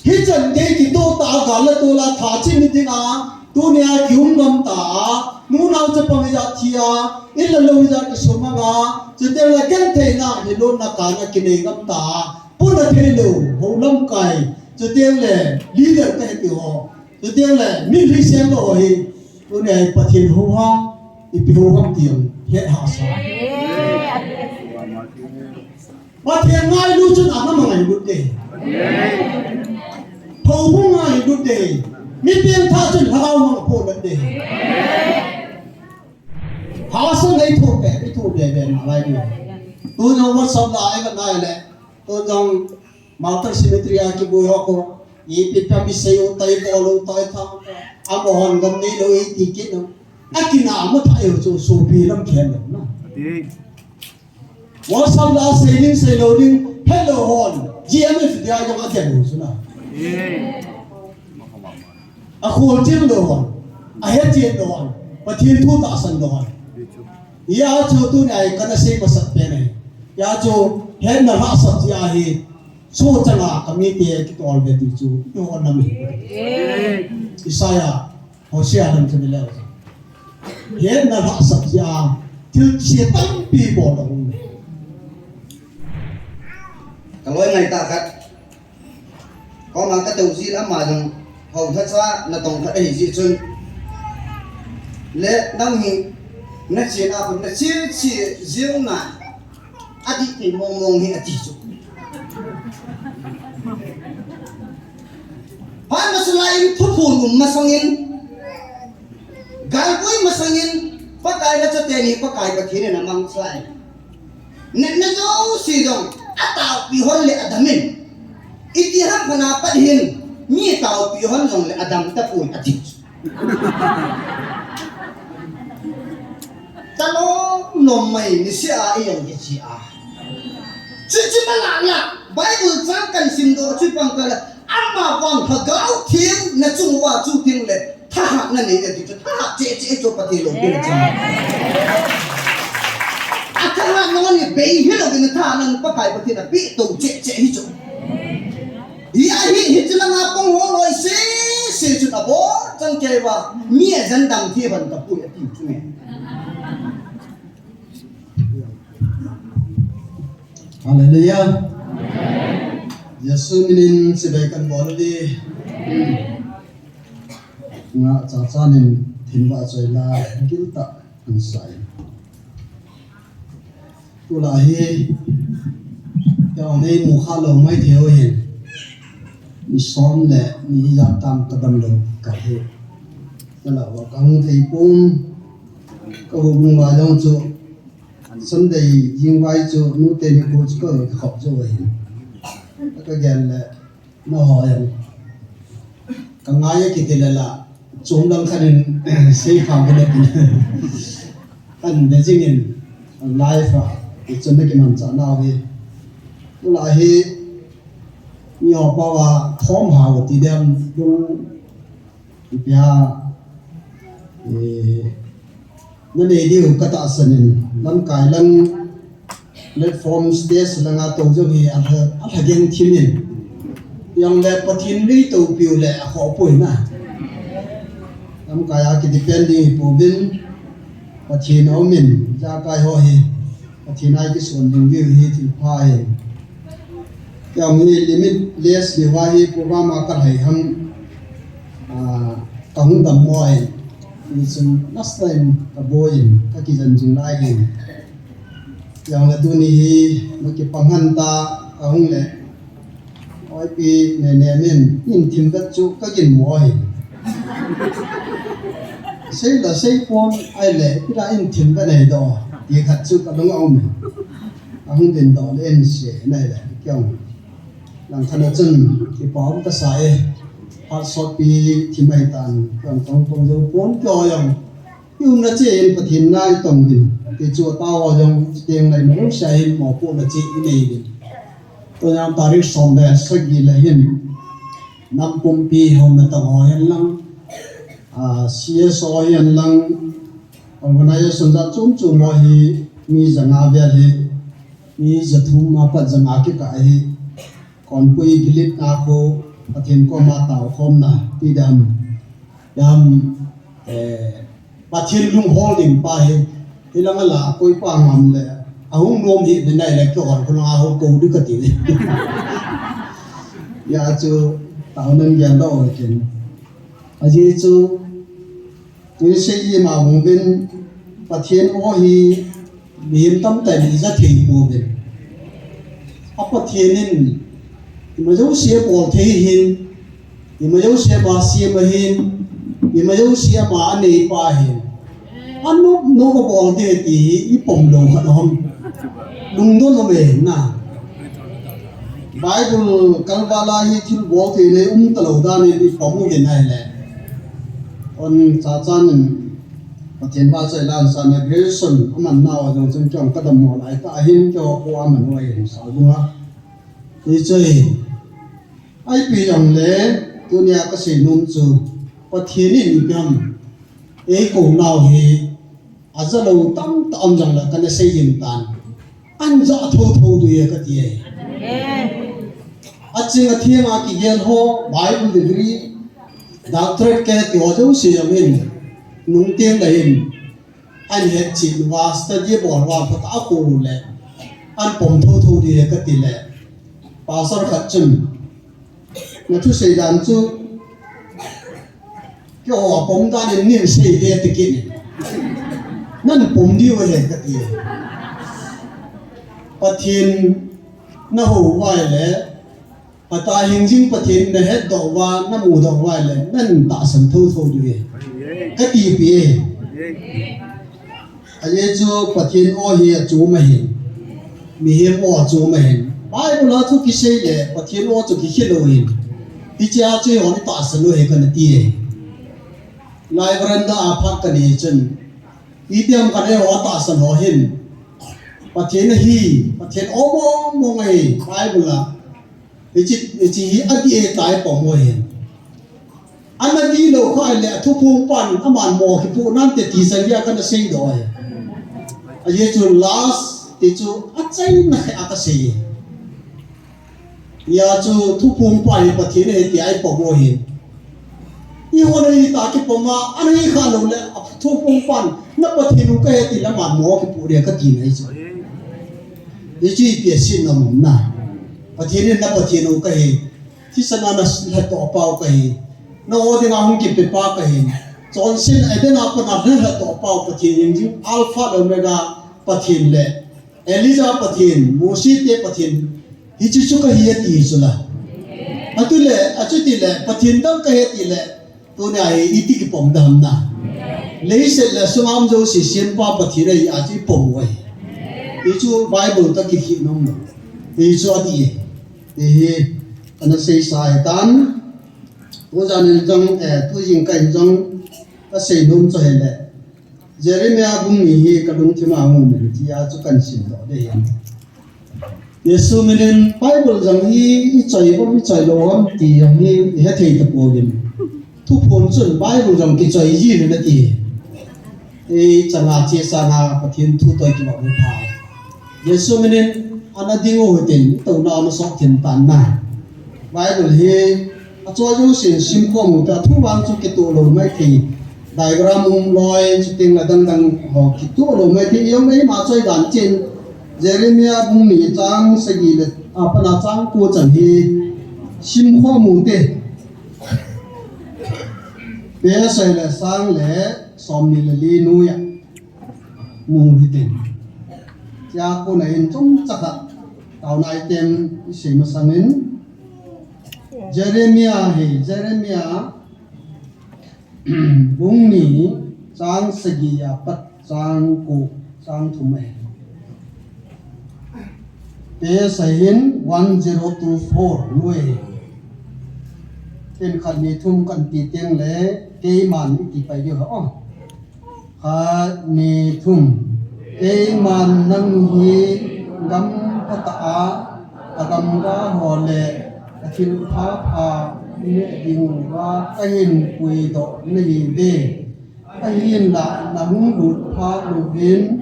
hi chan ke ki to ta gal to la tha chi mi tinga tu nia kyum ngam ta nu nau cha pang ja thia in la lo ja ka soma ga chu te la ken the na ni lo na ka na ki ne ngam ta pu na the lo ho lam kai chu te le leader ka ti ho chu te le mi ri sem lo hi tu ne pathin ho ha i pi ho ham tiang he ha sa pathin ngai lu chu na ma ngai lu de thâu bu ngai lu de mi pian tha chu ha ma po le de ha sa ngai thu pe bi thu de be na lai ni tu no what sab la ai ga nai le tu jong mountain symmetry a ki bu ho ko i pi pa mi se yo tai bo lo tai tha a mo hon gam ni lo i ti ki no a ki na ma tha yo chu so pi lam khen lo na what sab la sailing se lo ding hello hon gmf dia yo ga ten lo su na a khol chin lo hon a he chin lo hon pathin thu ta san lo hon ya chu tu nai kana se pa sat pe nei ya chu he na ra sat ya hi so changa kami te ki tol be ti chu to on na mi Isaya Hosea nam chu le he na ra sat ya til che tam pi bo lo ka loi ngai ta khat có mà cái đầu gì lắm mà rằng hầu thất xa là tổng thất ấy gì chân lẽ năm hình nó chỉ là phần nó chỉ riêng này à đi thì mong mong hiện chỉ chút phải mà selain thu phun mà sang in gal cuối mà sang in phát cái nó cho tiền thì phát cái cái thế này là mang sai nên nó đâu xì rồi à tạo bị hôn lệ adamin itiham kana padhin ni tao pi hon long le adam ta pun atik talo nom mai ni sia a yang ye chi a chi ma la bible chang kan sim do chi pang ka amma wang tha gao thiem na chung wa chu ting le tha ha na ni le ti tha ha che cho pati lo bi cha akala no ni be hi lo bin tha nan pa kai pati na bi to che hi chu ya hi chuna nga pong ho loi se chu na bo chang ke wa mie zan dang thi ban ka pu ya ti chu ne hallelujah yesu minin se be kan bo di nga cha cha nin thin ba choi la kil ta an sai tu la hi ya nei mu kha lo mai theo hin ni som le ni ya tam ka dam lo ka he la wa kang thei pum ka hu bung wa jong chu Sunday jing vai chu nu te ni ko chu ko khop chu wa hin ka gen le no ho yan ka nga ye ki te la chung dang khanin sei kham ka le kan de jing in life a chun de ki man cha na we tu la hi nhiều bao à thom hào thì đem dùng bia nên để điều cái tạ sân lần cái lần platform stage là ngã tổ chức thì ăn gen thiên nhiên yang lệ bắt thiên lý tổ biểu lệ họ bồi na lần cái cái depending phụ viên bắt thiên ông mình ra cái họ hi bắt thiên ai cái số đường biểu hi thì phải yang ni limitless liwahi program akan hai ham kahung dam moi ni sun last time ka boyin ka ki jan jing lai ge yang la tu ni hi ma ki panghan ta kahung le oi pi ne min in thim vat chu ka gin moi sei pon ai le pira in thim ka nei do ti khat chu ka long om kahung den do len se nei le kyang lang thana chân thì bom ta sai hot shot pi thì mai tan còn tông dấu bốn cho yang yung na chen pathin nai tong din thì chùa tao yang tiếng này nó sai mò po là chi này din tôi nhang tarik som be sagi la hin nam pum pi hom na tong ho yan lang CSO yan lang organization za chung mo hi mi janga ve hi mi jathu ma pa janga ke ka hi còn quay clip na ko Pathian ko ma tao khom na ti dam Pathian lung holding pa he ilang ala koi pa ngam le ahung nom hi den dai le ko on ko nga ho ko du ka ti ya chu tao nên gian đâu ken a ji chu ni se yi ma mong bin Pathian o hi bim tam ta ni za thei po bin a Pathian nin mà dấu xe bỏ thế hin mà dấu xe bà xe mà hin mà dấu xe bà anh ấy bà hin anh nó có bỏ thế thì ít bồng đầu hận không đúng đó là về na Bible Kalvala hi thil bỏ thế này talo đa này đi bồng cái này lẽ còn cha cha nên và thiên ba chạy lan san là Grayson anh nào trong trong trong cái đầm mỏ lại ta hin cho qua mình ngoài hiện sao đúng không đi chơi ai bị rằng lẽ tôi nhà cái sự nôn chú và thiên nhiên nhầm ấy cổ nào thì à giờ lâu tâm tâm rằng là cái này xây dựng tàn anh dọa thâu thâu đuôi cái gì à chính là thiên à cái gen ho Bible degree doctorate cái tiểu giáo sư là mình nung tiếng là hình anh hết chỉ và study bỏ vào phát áp cổ lẽ anh bồng thâu thâu đuôi cái gì lẽ pastor khát chân mà chú xây đàn chú cái họ bóng ta nên niệm xây để thực hiện nên bóng đi về cái gì Pathian nó hữu vai lẽ và ta hình dung Pathian để hết độ và nó mù độ vai lẽ nên ta sẵn thâu thâu đi cái gì bìa anh ấy chú Pathian ô hi chú mà hình mi hiểm ô chú mà hình Bible là chú cái xây lẽ Pathian ô chú cái hiện đồ hình đi cha chơi họ ta sân lối cái này đi, lại beranda apa cái này chân, đi tiêm cái này họ ta sân họ hin, Pathian hi, Pathian ôm mong ngày Bible là, đi chỉ hi ăn đi tại bỏng mồi hin, anh ăn đi đâu khai lệ thu phung pan, anh ăn mò cái phụ nan tết thì sang cái này xây rồi, anh ấy chú last thì chú ăn chay này ăn cái gì ya chu thu phum pai Pathian he ti ai po mo hin I hona hi ta ki poma an hi kha lo le thu phum pan na Pathian ka he ti la ma mo ki pu re ka ti nei chu ye chi pi sin na mum na Pathian na Pathian ka he ti sana na la to pau ka he no o de nga hung ki pe pa ka he chon sin ai de na pa na la to pau Pathian jing alpha omega Pathian le Elijah Pathian Moses te Pathian hi chu ka hi ti chu la atu le achu ti le Pathian dang ka he ti le tu na hi iti ki pom dam na le se le sumam jo si sim pa Pathian ai a chi pom wai hi chu Bible ta ki hi nom no hi chu ati hi ana sei sai tan tu jan jong tu jing kai jong ta sei nom cho he le Jeremiah bung ni hi ka dung thima ngu ne ti a chu kan sin do de yan Yesu menen Bible jang hi choi bom choi lo am ti jang hi he thei ta po dim thu phon chun Bible jang ki choi ji ne ti e changa che sa na Pathian thu toi ki ba mu pha Yesu menen ana dingo hoten to na ma sok thin tan na Bible hi a choi jo sin sim ko mu ta thu wang chu ki to lo mai thi diagram loi chu ting la dang dang ho ki to lo mai thi yom ei ma choi dan chen Jeremiah bung ni chang sagi le apana chang ko chan hi sim kho mu te pe sai le sang le som ni le li nu ya mu hi te cha ko na in chung cha ka tao nai tem si ma sanin Jeremiah bung ni chang sagi ya pat chang ko chang thum ai Te sahin 1024 nuôi tên khẩn ni thum cần ti tiếng lẽ cây màn ti phải điều hả khẩn ni thum cây màn nâng hi gam pata agam ga hồ lệ thiên phá phá nệ đình và cái hình quỳ độ này về cái hình là nắng đụt phá đụt viên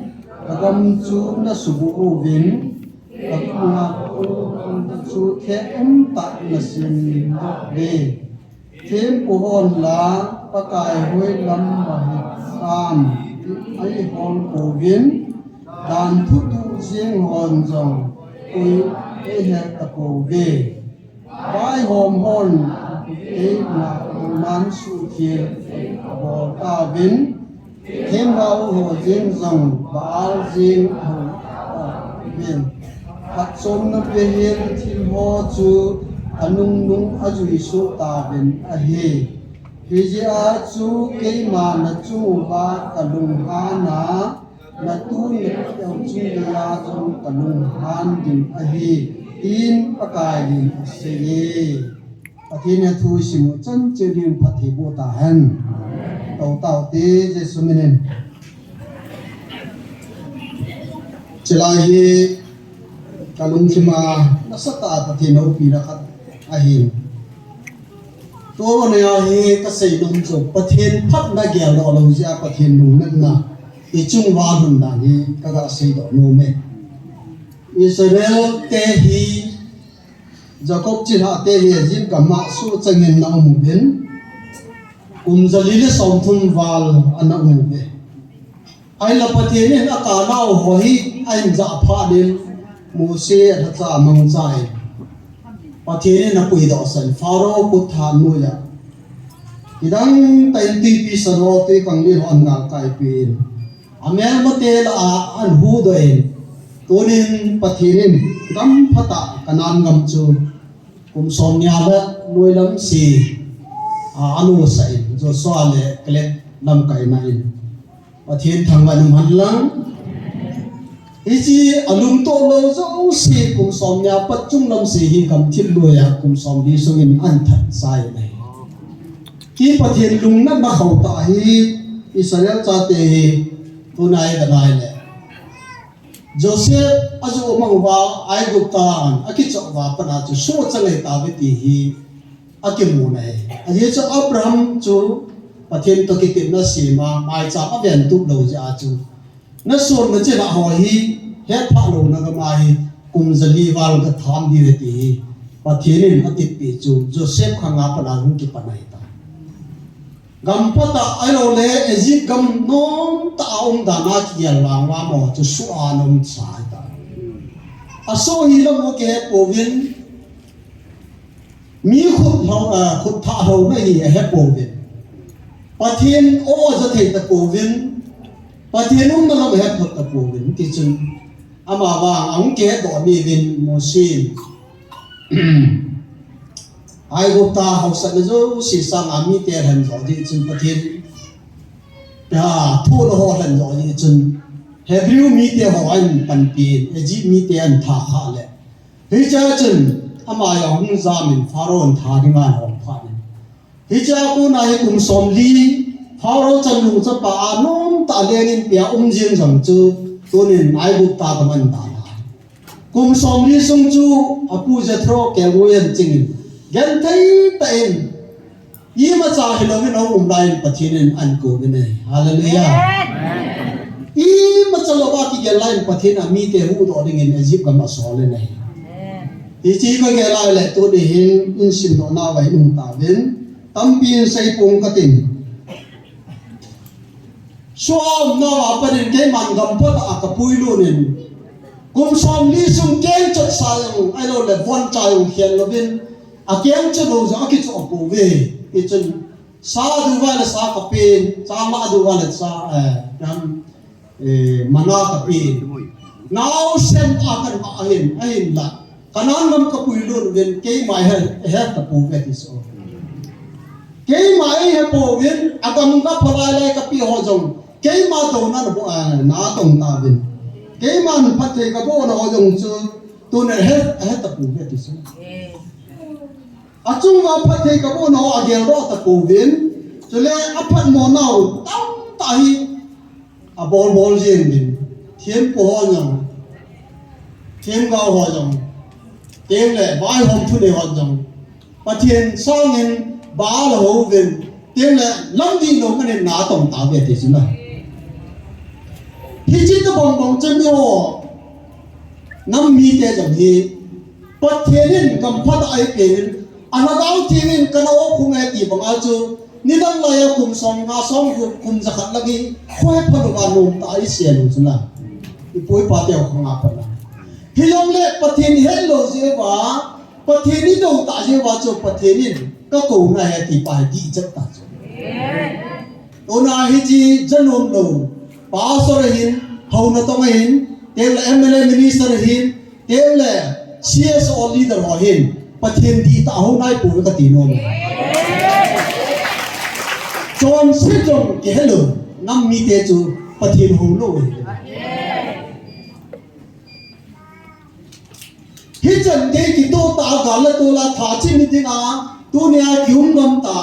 agam chú na subu viên Aku su thế ta là xin về thêm của hồn là các cái huế lâm và hiệp tam ấy hồn cổ biến đàn thuốc tu riêng hồn dòng ui ấy hẹp ta cổ về vai hồn hồn ấy là nan su kia bỏ ta biến thêm vào hồ riêng dòng và riêng hồ biển phát sôm nó về hiền thì hồ chú anung nung ajui su ta bin ahi hijia chu ke ma na chu ba kalung hana na tu ni yau chu ya chu kalung han din ahi in pakai din se pathina thu simu chan chedin phathi bo ta han tau tau te jesu minen chelahi kalung chima nasata pathina upira khat ahin to ne hi ka sei lum chu pathen phat na gyal lo lo ja pathen lung nan na I chung wa hun na hi ka ga sei do no me Israel te hi Jacob chi ha te hi jin ka ma su changin na mu ben zalile som thum wal ana mu be ai la pathen ne ka nau ho hi ai ja pha din mu se tha cha mang chai pathene na pui do san faro ku tha nu ya idang tain ti pi sano te kang ni ron nga kai pin amel mate la an hu do en tonin pathene gam phata kanan gam chu kum som nya la noi lam si anu sai jo so le kle lam kai na in pathen thang wa num han lang Iji alum to lo zo si kum som nya pat chung lam si hi kam thil lo ya kum som di sungin an that sai nei ki pathin lung na ma khau ta hi Israel cha te hi tunai da nai le Joseph azu mang wa ai gupta an akichok wa pana chu so changai ta be ti hi akimu nei aje cha Abraham chu pathin to ki tin na si ma mai cha aven tu lo ja chu na sur na che la ho hi he pha lo na ga mai kum zali wal ka tham di re ti pathirin atit pi chu Joseph khanga pana hung ki panai ta gam pata ai lo le Egypt gam nom ta da na ki yal wang wa mo chu su anom sai ta aso hi lo mo ke povin mi khut tha ho na hi he povin pathin o za thei ta povin pathianum na lam het thot tapu win ti chun ama wa ang ke do mi win mo sin ai go ta hau sa na zo si sang ami te han zo di chun pathian ya thu lo ho han zo di chun hebrew mi te ho an pan pi egypt mi te an tha kha le hi cha chun ama ya hung za min pharaoh tha ding an hong pha ni hi cha ko na hi kum som li Pharaoh chân lung cha pa anom ta lenin pia jing jang chu tunin ai bu ta ta man ta kum som li sung chu apu ja thro ke goyen ching gen thai ta en yi ma cha hilomin ong line pathinin an ko ne hallelujah i ma cha lo ba ki gen line pathin ami te hu do ding in Egypt ka ma so le nei i chi ko ge lai le tu di hin in sin do na vai nung ta ben tam pin sai pung ka tin Suam na apanin kay man gampot akapui lunin. Kung suam li sung keng chot sayang alo le von chayong kien lobin. Akeng chot lo sa akit so apuwe. Itun sa duwa na sa kapin, sa ma duwa na sa mana kapin. Now sem akan ahin la. Kanan mam kapui lunin kay mai he tapuwe tiso. Kay mai he powin agam ka phalai kapi hojong. Cái mà tổ nó là tổng ta bên cái mà mình phát triển cái bộ nó dùng cho tôi này hết tập vụ về thì sao à chúng ta phát triển cái bộ nó ở đây đó tập vụ viên cho nên áp phát món nào tao tại à bol riêng mình thêm bộ họ nhung thêm cao họ nhung thêm lại vài hôm thu để họ nhung phát triển sau nên ba là hậu viên thêm lại lắm đi nó cái này ná tổng ta về thì sao hi chi ta bong bong chen yo nam mi te jam hi ปัจเจนินกำพัดไอเป็นอันนั้นทีมินกันเอาคุมไอตีบังอาจูนี่ตั้งเลยคุมสองงาสองคุมจะขัดลagiคุยพันวันนุ่มตายเสียลุสนะอีปุยปาเตียวของอาปนะที่ยองเล่ปัจเจนิเฮลโลเสียว่าปัจเจนิดูตาเสียว่าจูปัจเจนินก็กูไงตีไปดีจัดตาจูตัวนาฮิจีจันนมโลป้าสระหินเฮานาตองหินเทวละMLAมินิสเตอร์หินเทวละ CSO leader หินปัจเจนดีตาหูนายปู่ก็ตีนมจนสิจงเกลอน้ำมีเตจูปัจเจนหูโลฮิจันเดกิโตตากาลตัวละท่าชิมิตินาตัวเนี้ยคิวงมตา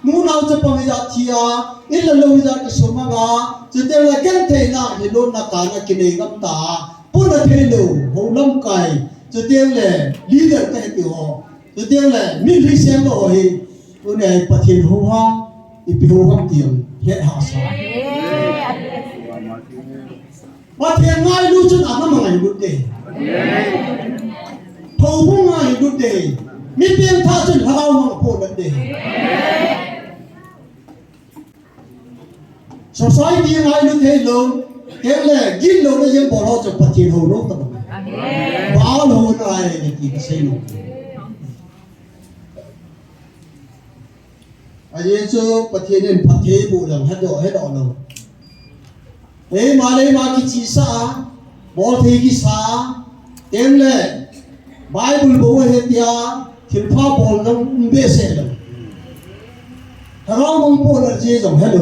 นูนเอาจะปังจัดที่อาอิลลูจัดสมงาจะเดี๋ยวกันเทน่าฮิโลนักการกินเองมตาปุ่นเทโลหูลำไก่จะเดี๋ยวลีดเดอร์กันที่หัวจะเดี๋ยวมิลิเซียนโลหิตัวเนี้ยปัจเจนหัวอีพิหัวเตียงเฮ็ดหาสาปัจเจนง่ายรู้จุดอันนั้นมันง่ายรู้เด้ผู้ผู้ง่ายรู้เด้มีเพียงท่าจุดเรามาพูดนั่นเด้สงสัยดีง่ายรู้เท่ลงเท่เลยกินลงได้ยังบอกเราจะปัจเจนหัวลงตั้งบ้าลงอะไรเนี่ยที่ก็เสียลงอันนี้จูปัจเจนปัจเจบุญให้ดอกเราเฮ้มาเลยมากิจิสาบอลเทกิสาเต็มเลยไบเบิลบอกว่าเฮียทิลฟ้าบอลนั้นเบสเลยถ้าเรามองพูดอะไรจงฮัลโหล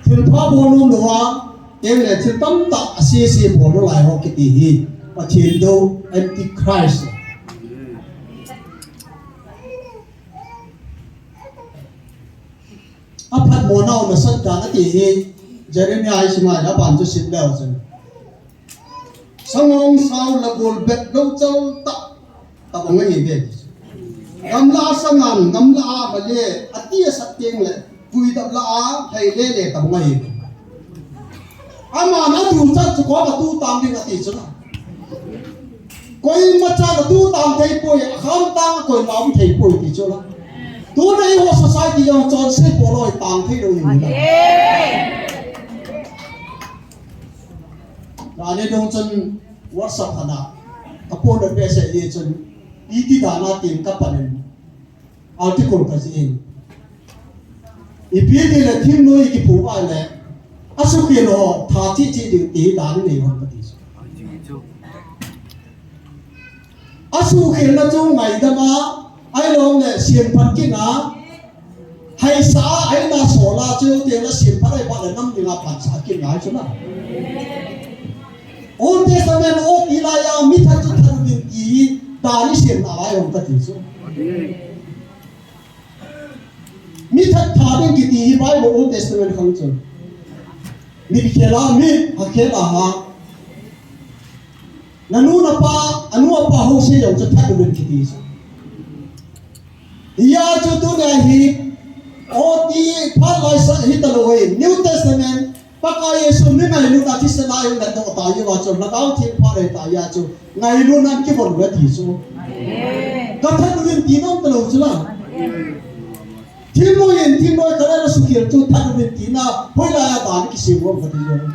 ทิลฟ้าบอลนู้นดูว่าเต็มเลยทิลตั้มตาเสียบอลอะไรฮอกกี้ทีปัจเจนดูแอนติคริสต์อาพัดโมนาอุนสัตย์กันที่เจเรมีไอชิมาแล้วบ้านจะสิ้นแล้วจังสมองสาวละบุลเบ็ดเราเจ้าตะบงไม่เห็นเบ็ดกำลาสังานกำลาบเล่อติยสัตย์เองเลยคุยตับลาให้เล่ตะบงไม่เห็นอามานะดูจัดจะขอประตูตามที่กติจุนะคอยมาจากประตูตามเทปุยข้ามตางคอยล้อมเทปุยติจุนะตัวในหัว society ยังจนเสียปลอยตามที่เราอยู่นะอันนี้ดงจนวัดสัพพนะกระโปรงเบสเอจนอีที่ฐานะทีมกับปันนเอาที่คนกันเองอีพีที่เลยทีมนู้นอีกผู้ว่าเลยอาสุขีโลท่าที่จีดีตีด่านนี่วันปฏิสุอาสุขีโลจงไงดมาไอ้ลงเนี่ยเสียงพันกินะให้สาไอ้นาโซลาเจ้าเดียวแล้วเสียงพันไอ้บ้านเลยน้ำยังอาพันสากินไงใช่ไหมOld Testament Old Elijah mitha chu tharubin ki dali sem na ai om ka ti chu mitha thabin ki ti Bible Old Testament khang chu mi khela mi akhela ha nanu na pa anu pa ho se yong chu tharubin ki ti chu ya chu tu na hi oti phal lai sa hi ta lo New Testament pakai Yesus ni ngai lu tadi selain dan doa tahu wajib nakau tiap hari tahu aja ngai lu nanti boleh disu. Kata nurin tinom terus lah. Timoy kalau sukir tu tak nurin tina, boleh ada dan kisiwa betul.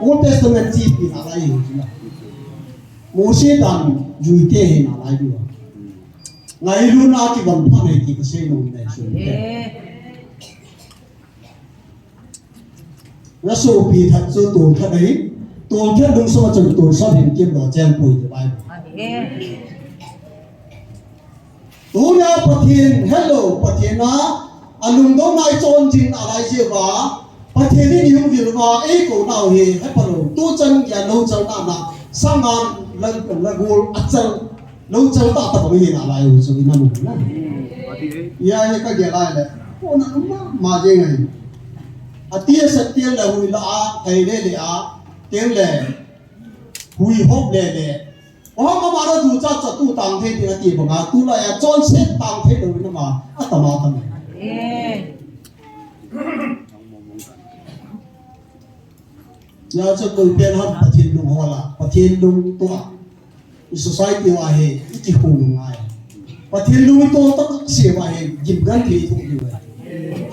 Old Testament cip ni ala itu lah. Mose dan juite ni ala itu. Ngai lu nanti boleh panen kita senong ni sudah. Nó số bị thật số tuần thật đấy tuần thật đúng số chừng tuần sau hiện kim đỏ trang bùi thì bài tuần nào bát thiên hello bát thiên na anh đông nay chọn chính ở đây chưa vả bát thiên đi nhiều việc mà ấy cổ nào thì hết phần rồi tu chân nhà lâu chân nào nào sang ngàn lần là gồm ăn chân lâu chân ta tập cái gì nào lại rồi so nó đúng nè ya cái gì lại đấy cô nó mà gì này tia sát tiếng là hui la hay lệ tiếng lệ hui hop lệ Orang kemana tu cat tu tang thế thì ti bằng tu là ya John set tang thế rồi nhưng mà tama tama ya cho tôi biết hết phát triển đúng hoa là phát triển đúng tua society wa he ki hu ngai pathin lu to to se wa he jim gan thi thu di wa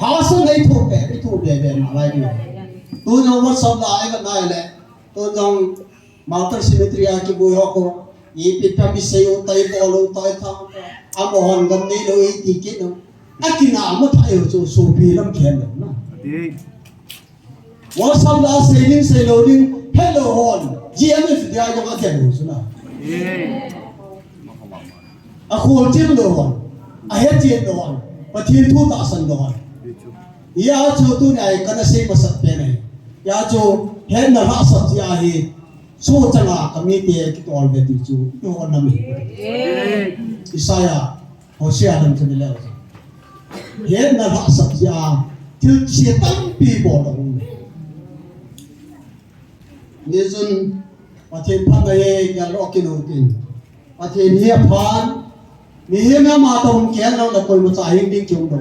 ha sa nei thu be ma lai ni tu no wa sab la ai ga nai le to jong Mount Symmetry ki bu ho ko yi pi pa mi se yo tai ko lo tai tha a mo hon gam nei lo i ti ki no akina ma tha yo so pi lam khen lo na wa sab la se lo ding hello hon GMF dia yo ka khen lo na a khol chin lo hon a he chin lo hon pathin thu ta san lo hon ya cho tu nai kana se ma sat pe nai ya cho he na ra sat ya hi so changa kami te ki tol be ti chu yo on na mi Isaiah Hosea dan kemile he na ra sat ya til che tam pi bo lo ni zun pathin phan na ye ya lo ki no tin pathin hi phan mi hi na ma tong ke lo la koi ma cha hing ding chung do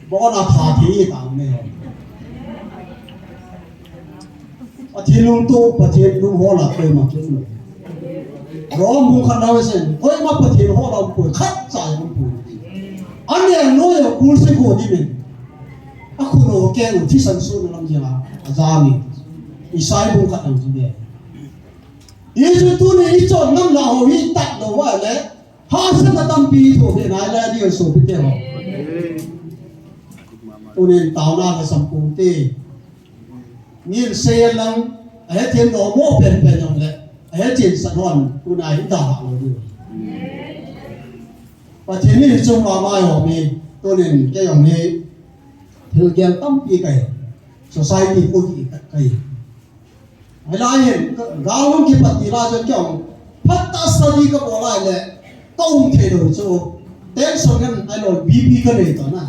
bo na pha thi ta me pathin lung tu pathin lung ho la koi ma chung ro mu khan daw sen koi ma pathin ho la koi khat cha mu pu an ne no yo kul se ko di men a khu no ke no thi san su no lam ja azami isai bu khat ang ji de Yesu tu ni icho nam la ho hi tat lo wa le ha sa na tam pi tho de na la di so pi te ho tu ni tao na ka sam pu te ni se lang a he thien lo mo pen yong le a he chin san hon tu na hi da lo di pa thien ni chung ma ma ho mi tu ni ke yong ni thil gyal tam pi kai society ko ki kai ai la yin gaung ki pati la jo kyong phatta study ka bola le tong the do so ten so gan ai lo bp ka le to na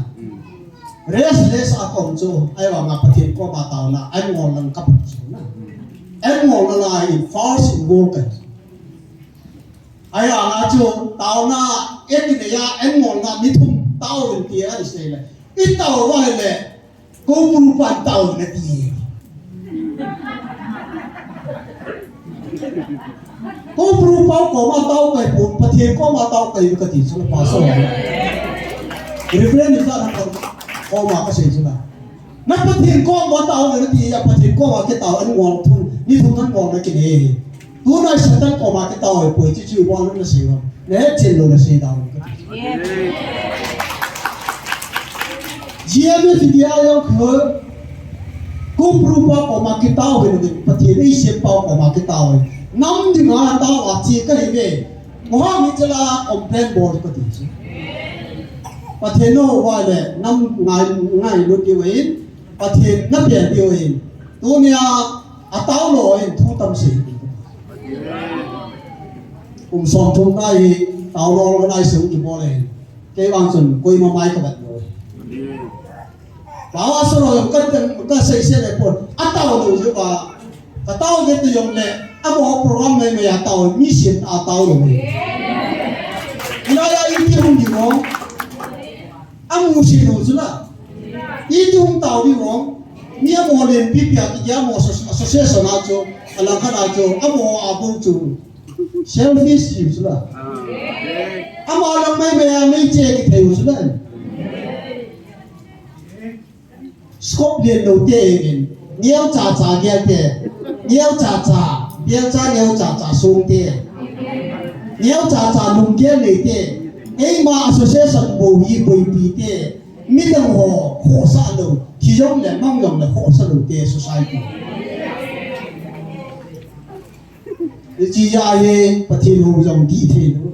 restless a kom so ai wa nga pathin ko ba taw na ai ngol lang kap so na ai ngol la ai force go ka ai a na jo taw na et ni ya ai ngol na mi thum taw rin ti a ri se le I taw wa le ko pru pan taw na ti ko pru pau ko ma tau kai pun pathian ko ma tau kai ka ti chu pa so refrain ni sa na ko ma ka se chu na na pathian ko ma tau na ti ya pathian ko ma ke tau an ngol thu ni thu nan ngol na ki ne tu na sa tan ko ma ke tau po chi chu wa na se wa ne chen lo na se tau GM fi dia yo ko ko pru pa ko ma ke tau be ni pathian ei se pa ko ma ke tau nam di nga ta wa chi ka hi be mo ha mi chala complain board ko ti chi patheno wa le nam ngai lu ki wei pathen na pe ti wei tu nia a tao lo en thu tam si som thung nai tao lo nai su ki bo le ke wang sun koi ma mai ka bat lo bawa so lo ka sei se le por a tao lo ju ba ka tao ge tu yong le amo program mai mai atau mission atau lo ina ya ini hung di wong amu si no zula itu hung tau di wong ni amo len pipia ki ya mo association ajo alangkan ajo amo abu tu selfish zula amo alang mai mai je ki theu zula scope len no te niao cha cha ge te niao cha cha biar cha niao cha cha sung te niao cha cha lung ke le te ei ma association bo hi bo pi te mi dang ho ho sa lo ki yong le mang yong le ho sa lo te society ji ya ye pati lu jong di the lo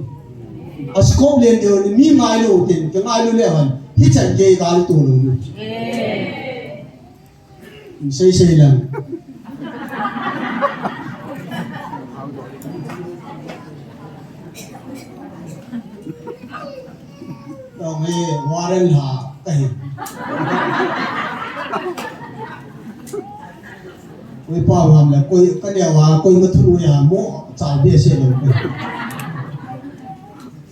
ascom le de mi mai lo tin ke ngai lo le han hi chan ge ga lo to lo sei lang dong he waren ha kai koi pa ngam la koi ka dia wa koi ma thu ya mo cha be se lo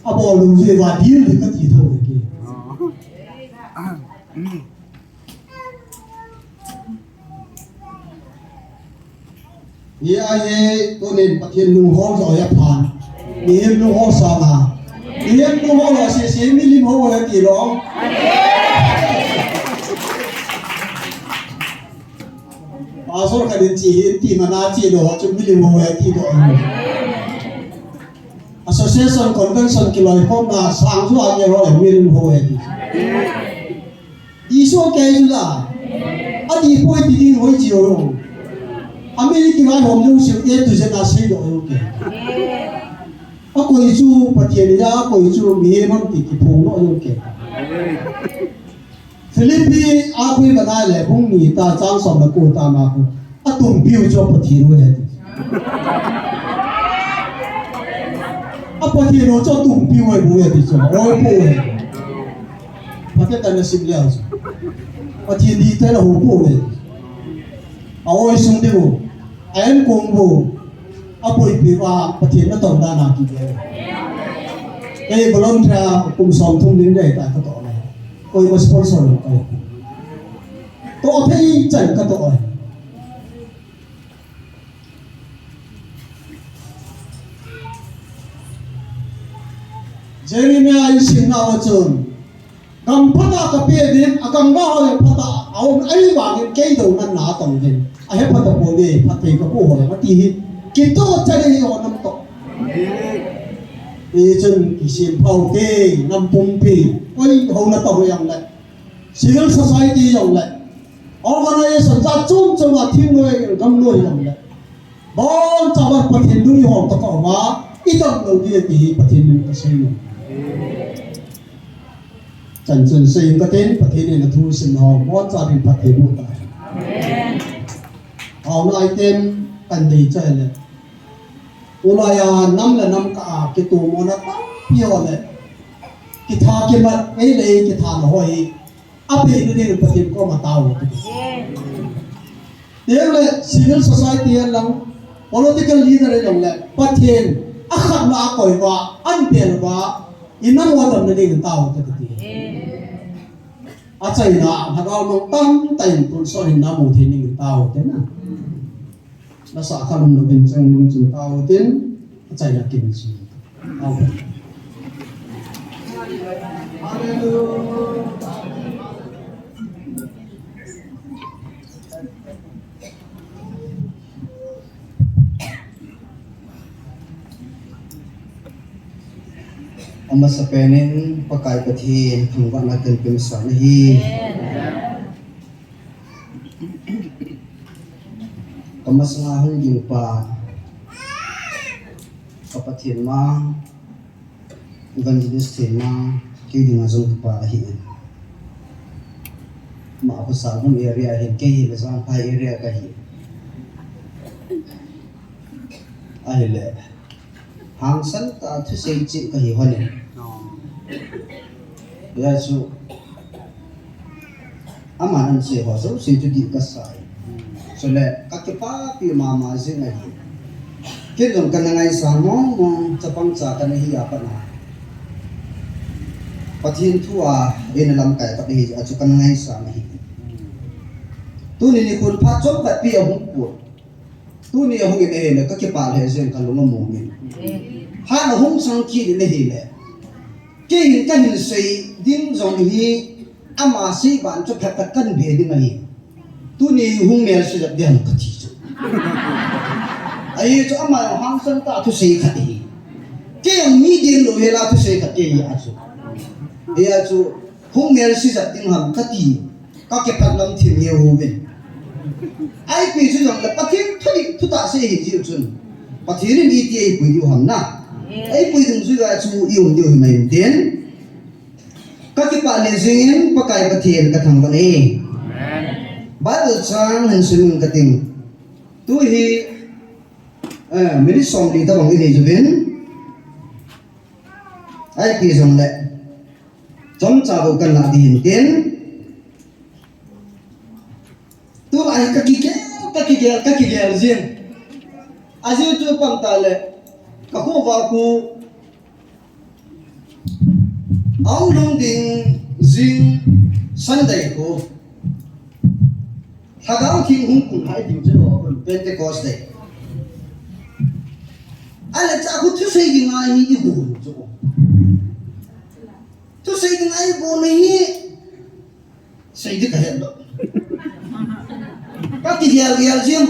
abo lu je wa di le ka ti tho ke 嗯。Dong 嗯。 he ဝါရန်ဟာကဟေ Ye ai to nen pathian lung ho zo ya phan ni hem lung ho sa na ni hem lung ho lo se mi lim ho ya ti lo pastor ka din ti mana chi do chu mi lim ho ya ti do association convention ki loi hom na sang zu a ye ro mi lim ho ya ti iso ke ju la a di poi ti ding hoi chi ro American ai hom yung siêu ye tu se na sei do yo ke a koi chu pathian ya a koi chu mi mam ti ki phung no yo ke Philippi a koi bana le bung ni ta chang som na ko ta ma ko a tum piu cho pathian we ti a pathian no cho tum piu we bu ye ti cho oi po we pathian ta na sim liao pathian di ta la ho po we a oi sung de wo em cùng vụ apoi piwa pathian na tong da na ki ge ei bolon tra kum som thum din dei ta ka to na koi ko sponsor lo kai to thei chan ka to ai Jeremiah in sin na wa chun kam phata ka pe din akam ga ho phata au ai wa ngen kei do nan na tong din a he phata po de phathei ka po ho ma ti hi ki to chari ho nam to e chen ki sim phau te nam pum pi oi ho na to yang la civil society yang la organization cha chung chung a thing noi gam noi yang la bon cha ba pathin du ho to ko ma i dam lo di ti pathin du ka sei no chân chân xây cái tên phát hiện này là thu sinh họ có gia đình phát hiện một tại họ nói tên cần đi chơi này ôi là năm cả cái tù mà nó tao nhiều này cái thà cái mặt ấy đây cái thà nó hỏi áp hiện nó đi phát hiện có mà tao tiếng là civil society lắm political leader ấy giống là phát hiện ác khắc là cõi và ăn tiền và inam wa dam ni ng tao ta ti a chai na ha ga mong tam tai pun so hin na mu thi ning tao te na na sa khalum no bin chang mung chu tao tin a chai na kin chi au Ama sa penin pakai pathin thungwa na ten pim sa hi kamas nga hun yung pa kapathin ma evangelist ma kidi nga zong pa hi ma ako sa ng area hin kay sa pa area ka hi ahile hang san ta thu sei chi ka hi hone ya su ama nan se ho so se tu di ka sai so le ka ke pa pi ma ma je na hi ke dong kan ngai sa mo mo chapang cha kan hi apa na pathin thua en lam kai ka hi a chu kan ngai sa na hi tu ni kun pha chom ka pi a hung pu tu ni a hung e ne ka ke pa le zen kan lo mo mi ha na hung sang ki ni hi le ke hin kan hin sei dim zong hi ama si ban cho phat kan be ding hi tu ni hung mel su da dian ka chi chu ai cho ama hang sang ta thu sei khat hi ke yang mi din lo he la thu sei khat ke a chu e a chu hung mel si da ding ham ka ti ka ke phat lam thim ye hu be ai pi chu jong la pathin thani thu ta se hi ji chun pathin ni ti ai pui yu ham na ai pui dung su ga chu yum yu mai den ka ki pa le zingin pakai pathin ka thang ba ni Bible chang han sun ka ting tu hi mini som li ta bang ni ju bin ai pi jong le chom cha bo kan la di hin den tu ai ka ki ke zin aziu tu pam ta le ka ko wa ku ang long ding zing Sunday ko hagang king hung kung hai ding jo Pentecost day ala cha khu thu sei di ngai hi gun chu thu sei di ngai gun hi sei di ka hen do ka ti dial dial jim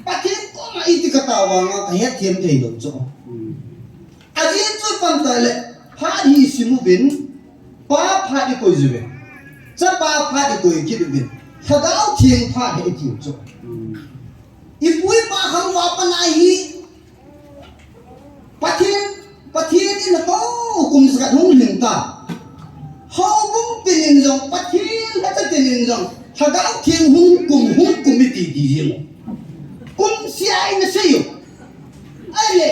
pa thiên ko ma iti ka tawa nga ka het thiam thei do chu ajin chu pan ta le pha hi simu bin pa pha di koi zube cha pa pha di koi ki bin thadao thieng pha he ti chu ipui pa khang wa pa na hi pathin in ko kum sa hung ling ta hau bung tin jong pathin ha ta tin jong thadao thieng hung kum mi ti ti jing kum siai na seyo ai le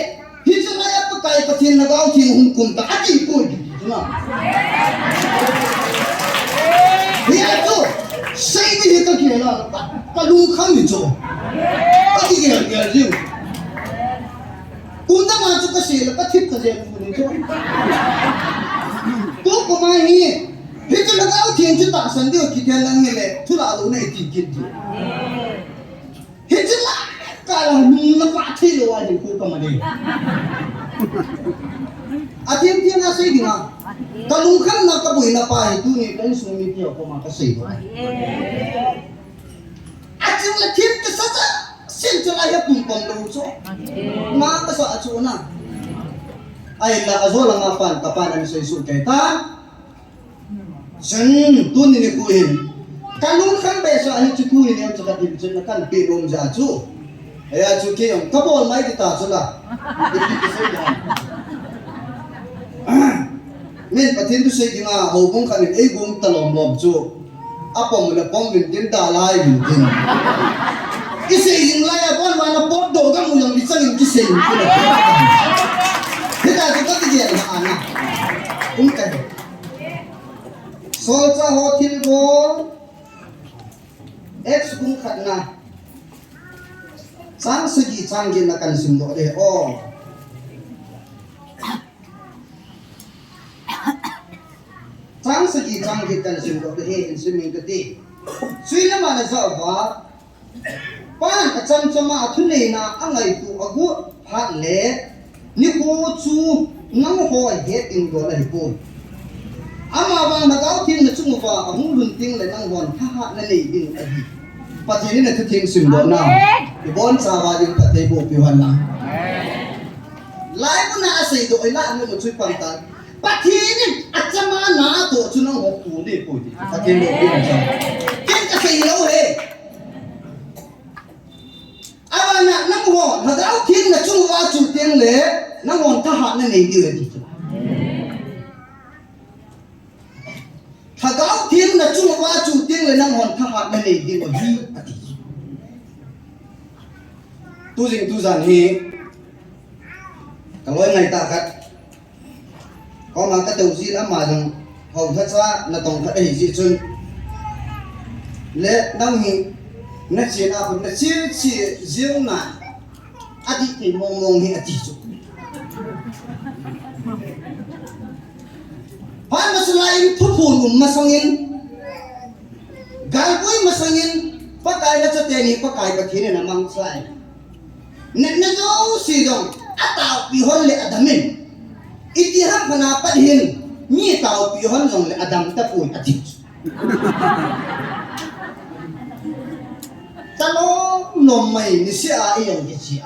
hi chu na ya pa kai pathin na gao thieng hung kum ta ati ko di na hi a chu sei di ka ki na ka lu kham ni chu cái gì vậy gì cũng đã mà cho cái gì là cái thiết cái gì cũng được tôi có mai hi hết cho nó áo thiên cho ta sân điều kỳ thiên năng này thu là đồ này tiền tiền hết cho là cả là nó phát thi rồi thì cô cầm mà đi à thiên thiên là gì nào ta lung khăn là cái bụi là phải tu này cái số mi tiêu có mà cái gì à chứ là thiên cái sao xin cho ai hết cùng cùng đâu chứ mà cái sao chỗ nào ai là cái số là mà phản tập phản anh sẽ sụt cái ta chân tuân này cô hình cái lúc khăn bé sao anh chú cô hình em cho cái điểm chân là căn bị ôm ra chú ấy à chú kia ông có bol mấy cái ta chứ là mình phải thiên tu xây cái nào hậu cung khăn ấy cũng ta lom lom chú áp ông là bom mình tiến ta lại mình tiến cái gì dừng lại à con mà nó bóp đồ các người bị sang cái gì thế là tôi có cái gì là anh à cũng cái số cha họ thiên vô x cũng khát na sáng sự gì sang gì là cần xin lỗi để ô sáng sự gì sang gì cần xin lỗi để xin mình cái gì suy nó mà là sao vậy pan ka cham chama thune na angai tu agu phat le ni ko chu nang ho he ting do la ko ama bang na gao thing na chung wa ahung lun ting le nang won ha ha na nei ding a hi pathin na thing sim do na i bon sa wa ding pathe bo pi han na lai bu na sei do ila ang mo chui pang ta pathin a chama na to chu nang ho pu de ko di pathin do pi na cha ken ka sei lo he na nang hon ha dau thiên na chung wa chu tiếng le nang hon tha ha na nei di le di ha dau thiên na chung wa chu tiếng le nang hon tha ha na nei di wa hi ati tu jing tu zan hi ka loi ngai ta khat có mà cái đầu gì lắm mà rằng hầu thất xa là tổng thất ấy gì chung lẽ năm hi nó chỉ là nó chỉ riêng này à đi thì mong mong hi à đi chút phải mà selain thu phun mà sang in gai quay mà sang in bắt cái nó cho tiền đi bắt cái bắt thế này là mang sai nên nó đâu xì rồi à tao bị hôn lệ Adam mình ít hấp mà nào bắt hiền như tao bị hôn rồi lệ Adam ta phun à đi ta lo nom mày ni sia ai yang ni sia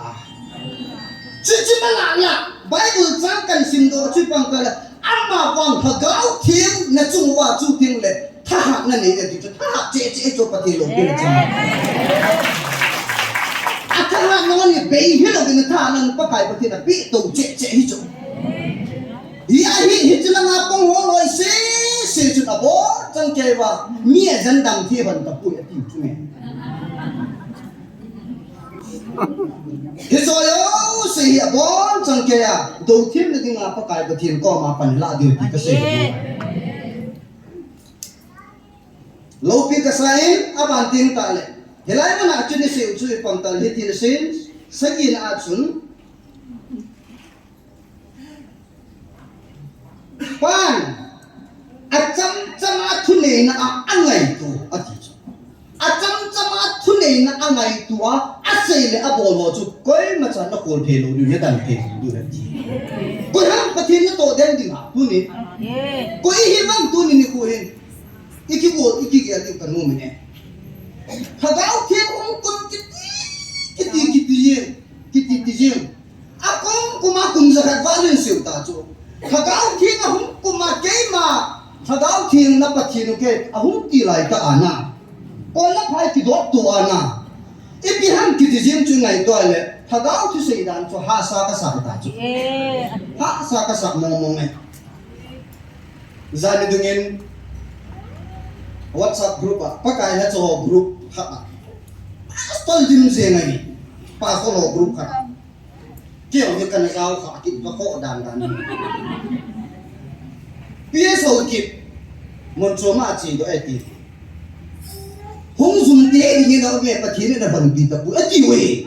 chứ chứ mà là Bible trang cần xin đồ chứ bằng cái là amma vang thà gạo thiên na chung wa chu thiên lệ tha hạt na này thì tha hạt chế cho bát lô bên trong à tha hạt nó này bé hết rồi bên tha nó bắt cái bát là bị tổ chế hết rồi hi chứ là ngáp bông hồ rồi xí chút là bố trong kia và mía dân đằng thiên phần tập bụi tìm chú mẹ thế rồi ô sĩ à bốn chẳng kể à đầu tiên là cái ngã phát cái bậc thiền có mà phần lạ điều thì cái gì lâu pi cái sai à bạn tiếng ta lệ thế lại mà nãy chuyện này chịu bằng ta hết thì xin sẽ gì là chuẩn pan à chăm à thu nề na anh ngày tu à chăm à thu nề na anh ngày tu à sei le abol ho chu koi ma chan na kol phelo du ne dan ke du na ti ko ham pathin na to den ding ha tu ni ko hi bang tu ni ko hin iki ge ti kan no me ne thagau the ong kon kiti yin akong kuma kum zakat valin siu ta chu thagau thi na hum kuma ke ma thagau thi na pathin ke ahum ti lai ka ana ko na phai ti dok tu ana ipi ham kiti yin chu ngai to le thagau thi sei dan chu ha sa ka sa ta chu ha sa ka sa mo ngai zani dungin WhatsApp group pakai na cho group ha tol dim se ngai pa follow group ka kêu như cần sao họ kịp và khổ đàn biết sầu kịp một số mà chỉ có ai tìm không dùng tiền như nào mẹ bắt thiên là bằng tiền tập bữa chịu ấy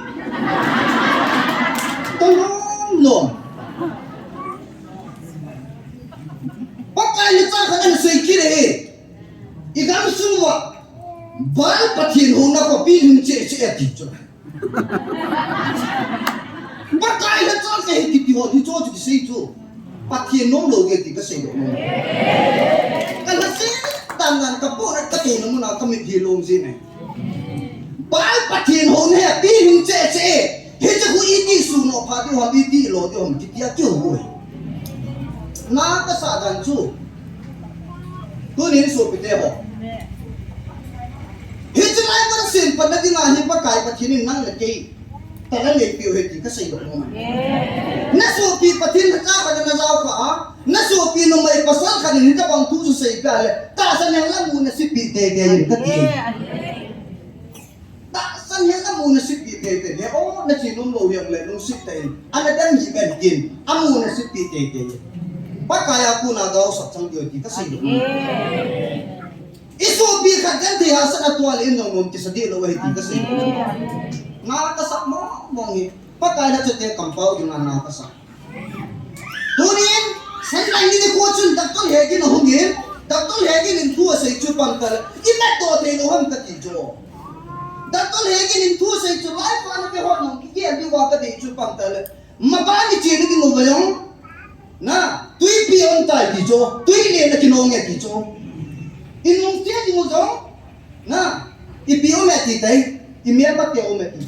tôi không luôn bắt cái như ta khả năng xây kia đấy ý cảm xúc mà bán bắt thiên hôm nào có pin hùng chế kịp cho bắt cái hết cho cái kịp thì họ đi cho cái xây cho bắt thiên nông đồ cái thì cái xây được không cái là xây tạm ngàn cái bộ cái tiền nó muốn nào cái mình thì lồng gì này bán bắt thiên hôm nay pin hùng chế hết cho cái ít đi xuống nó phá đi họ đi lỗ đi họ mình kịp kiểu rồi na cái sao đàn chú tôi nên số bị thế họ hết cho lại vẫn xin phần đi ngài hết bắt cái bắt thiên năng là cáiแต่ละเล็กปิวเหตุก็ใส่ดอกไม้นักสู้ปีปฏิบัติจ้ากันนะเจ้าข้านักสู้ปีนไม่ภาษาขันนี่จะบังทุกสิ่งไปเลยตาสัญญาละมูนสิปีเตะยังก็ดีตาสัญญาละมูนสิปีเตะเนี่ยโอ้นักจีนนุ่มโลยังเลยนุ่มสิเตะอันนั้นมีเป็นกินอามูนสิปีเตะปักกายกูน่าเกาสักจังเดียวที่ก็ใส่ดอกไม้อิสุปีขัดกันที่หาสักตัวเล่นน้องที่สติเราไว้ที่ก็ใส่ดอกไม้nakasak mo mongi pakai na chute kampaw dengan nakasak tunin sen lain ni ko chun dakton hegi no hungin dakton hegi nin thu sei chu pangkal ina to te no ham ka ti jo dakton hegi nin thu sei chu lai pa na pe hon no ki ke di wa ka de chu pangkal mabani che ni ngo bayong na tui pi on tai ti jo tui le na kinong nge ti jo inong te di mo jo na ipi o me ti tai imia bắt tiêu mẹ tí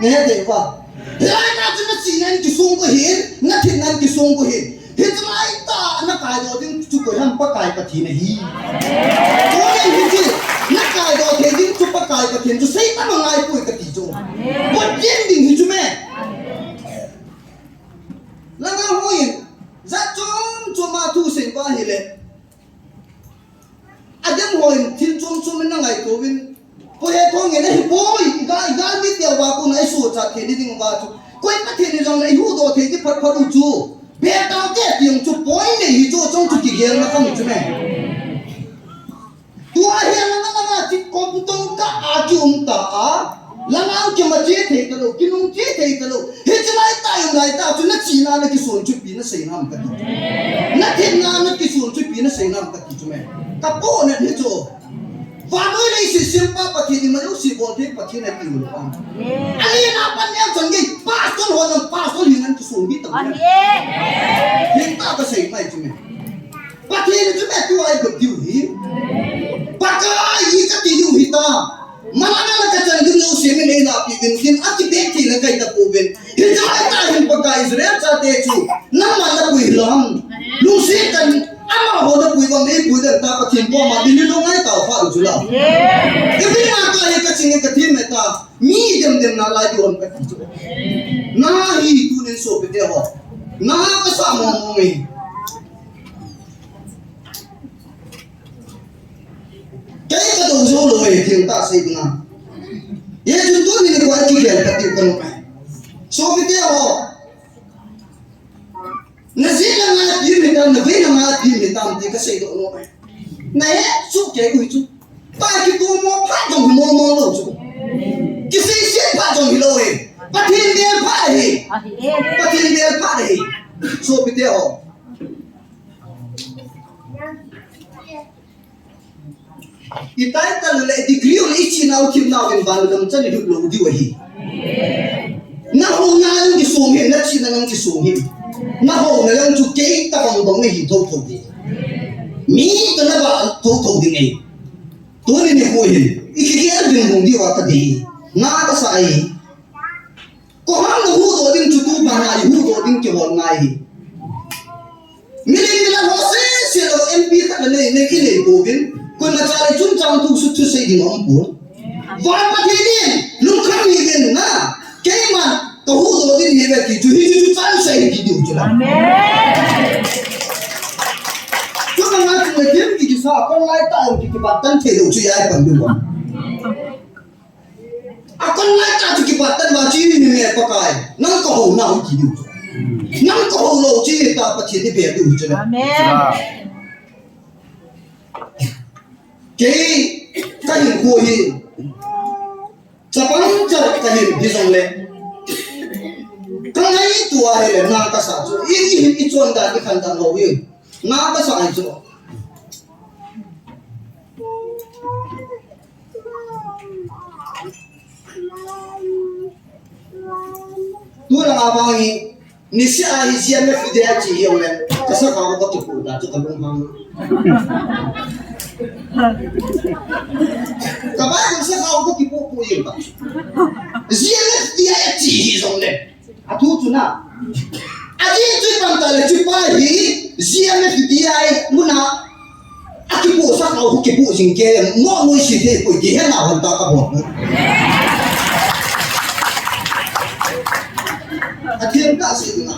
nghe thấy không? Lại na chúng nó chỉ nên cái sung của hiền, nó thiệt nên cái sung của hiền, hiền cho lại ta nó cài đồ tiếng chụp cái ham bắt cài bắt thiên này hi, có nên hiền chứ? Nó cài đồ thế tiếng chụp bắt cài bắt thiên, cho xây ta mà ngay cuối cái tí rồi, bắt thiên đình hiền chứ mẹ, là ngang hoa hiền, giá cho mà thu sinh qua hiền lệ, anh em hoa hiền thiên cho mình ngày cố vin ko he thong nge nei boy ga mi tia wa ko nai su cha the ni ding wa chu koi pa the ni jong nei hu do the ki phat phat u chu be ta ke tiang chu boy nei hi chu chong chu ki gel na kam chu me tu a he na chi kom tong ka a ki ta a la na ki ma che the ka lo ki nung che the ka lo he chi lai ta chu na chi na ki son chu pi na sei nam ka na the na ki son chu pi na sei nam ka chu me ka po na ni chu và nói đây sự xem ba bát thiên mà lúc sự bổn thiên bát thiên này tiêu được không? Anh ấy nào bắt nhau chẳng gì, ba số hồn làm ba số liền ăn cái số biết tầm này. Hiện ta có xảy này chứ mẹ. Bát thiên này chứ mẹ tiêu ai được tiêu hiến. Bát cái gì cái tiêu hiến ta. Mà là cái chân đừng lâu xem này là bị biến thiên ác biết thì là cái tập bộ biến. Hiện tại ta hiện bát cái Israel cha tê chú, năm mà là quỷ lắm. Lúc xưa cần ama ho da pui bang nei pui da ta ka thim po ma din no ngai ta fa u chula ke bi na ka he ka ching ka thim ta mi dem na lai don ka chu na hi tu nen so pe de ho na ka sa mo mo ngi ke ka do zo lo he thim ta sei na ye chu tu ni ko ki ke ka ti ko no ka so pe de ho Nazila nga di mitam na vina nga di mitam di kasi do no ay. Na ye su ke ku chu. Pa ki tu mo pa jong mo lo chu. Ki si si pa jong hi lo he. Pa tin de pa he. Pa tin de pa he. So pi te ho. Itai ta le degree ul ichi na u kim na wen ban dam chan ni lo di wa hi. na ho na ang ki sum hin na chi na ang ki sum hin na ho na lang chu ke ta bang bang ni tho tho di mi to na ba tho tho di nei to ni ni ho hin iki ki din bung di wa ka di na ka sa ai ko ham na hu do ding chu tu ba na hu do ding ke won ngai mi le ho se lo mp ka na ne ki le ko bin ko na cha le chun chang tu su tu sei di ngom pu wa pa thi din lu kham ni din na ke ma to hu do din he ba ki chu hi chu chan sei ki du chu la amen chu ma na chu le tim ki sa kon lai ta ki ba tan the lu chu ya pan du wa akon lai ta chu ki ba tan ba chi ni me pa kai nang ko ho na ki du nang ko ho lo chi ta pa chi ni be du chu la amen ke ka hin ko hi Sapang jar kahin bisong le. Kangai tua hele na ka sa chu. I chuan da ki khan dan ho wi. Na ka sa ai chu. Tu la ma bang ni ni si ai si me fi de chi yo le. Ka sa ka ko tu ku da chu ka long hang. Kabai ko sa ka ko ki po po yin ba. Ziele dia ya chi zong le. A tu tu na. A ji tu pan ta le tu pa hi ziele dia ai muna. A ki po sa ka ko ki po jing ke mo mo shi te ko ki he na hon ta ka bo. A thiam ka si na.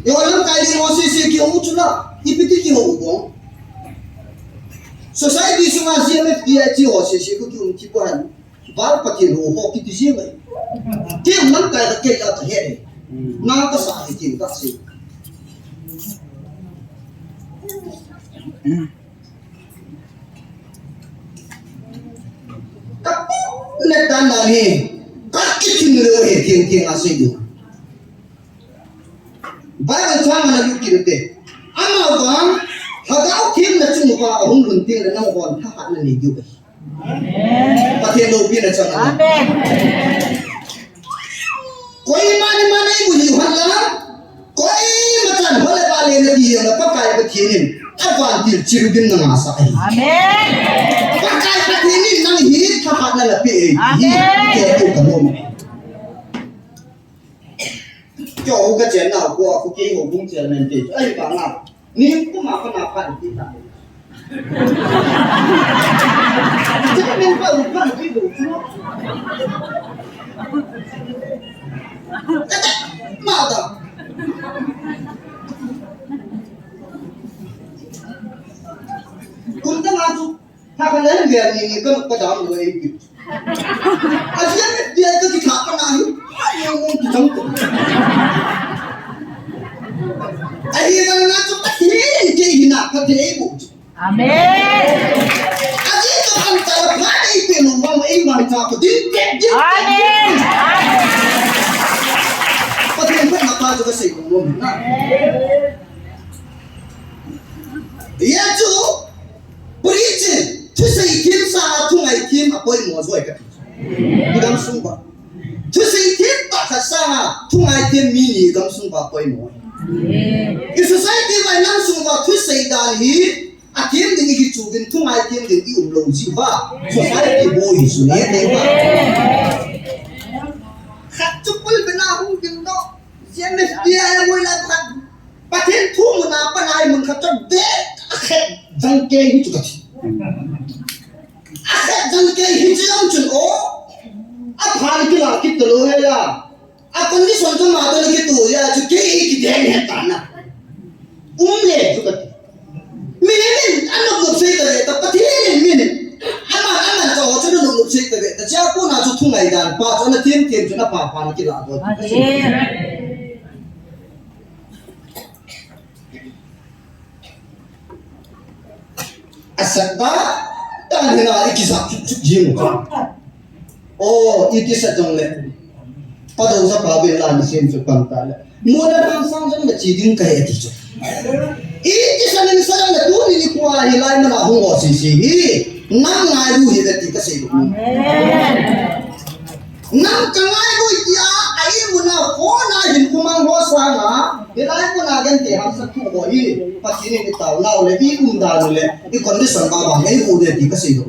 Yo lam kai ni mo si ki o tu na. Ipiti ki ho bo. Society sunga CMFDI chi ho se se ku ki ki po han bar pa ki ho ho ki ti si mai ti man ka da ke ya ta he na ka sa ti ka si ka le dan na ni ka ki tin le he tin tin a se du ba ba cha ma na yu ki te ama ba Hagao thiên là chung qua hung hồn tiên là năm còn thác hạt là nỉ yêu Amen. Và thiên đầu tiên là chẳng hạn. Amen. Quay mani của nhiều hạt lắm. Quay mà chẳng hóa lại ba lên là gì là các cái bất thiên hình. Áp vạn tiền chịu đến là ngã sai. Amen. Các cái bất thiên hình năng hít thác hạt là bị Amen. Kẻ yêu cả nôm. Cho hô cái chén nào qua phụ ký hồ bung chén này thì ấy bạn nào. Ni ko mapan kita. Jangan lupa itu. Kata, mau tak? Kunta ngaju, tak kenal dia ni kan kadang dua itu. Asyik dia itu dikapa nahi, yang dijang. Akhirnya ngaju patin ke hina patin ibu. Amen. Aji tu antara pada itu nombang iman tak patin. Amen. Patin pun apa juga sih ngomong. Ya tu preaching tu saya tim sah tu ngai tim apa yang mau jual kat. Dalam sumpah. Tu saya tim tak sah tu ngai tim mini dalam sumpah apa yang mau. In society vai langsung va thu sei dan hi akiem ding hi chugin thu mai kiem ding i lo ji ba society bo hi su ne ne ba khat chupul bena hung ding do sian ne dia ya moi la khat pathen thu mun na pa nai mun khat de akhet jang ke hi chu kati akhet jang ke hi jang chun o a phal ki la ki to he la Aku ni sonto mata lagi tu ya, cuci iki dia ni tanah. Le cukat. Minin, anak lu saya tadi, tapi dia minin. Aman kau cakap lu saya tadi. Tapi aku nak cuci ngai dan, pas anak tim cuna apa nak kita buat. Asal tak, tak hendak ikisah cuci muka. Oh, ikisah janglet. Padahal sa pabil lang sin sa pantala. Muna lang sang jang machiding kaya dito. Iti sa nin sa jang na tu ni kuha hilay mo na hong osisi. นั่งง่ายดูเห็นติกเสดุนั่งจังง่ายดูยาไอ้บุญน่ะโคน่าเห็นกุมังหัวสางอ่ะเดี๋ยวไอ้บุญน่ะกันเตะหักสักคู่บ่อีปัจจุบันนี่ตาวเล่าเลยอีกุมดาเลยอีคนที่สังกาบางไอ้บุญเด็ดติกเสดุ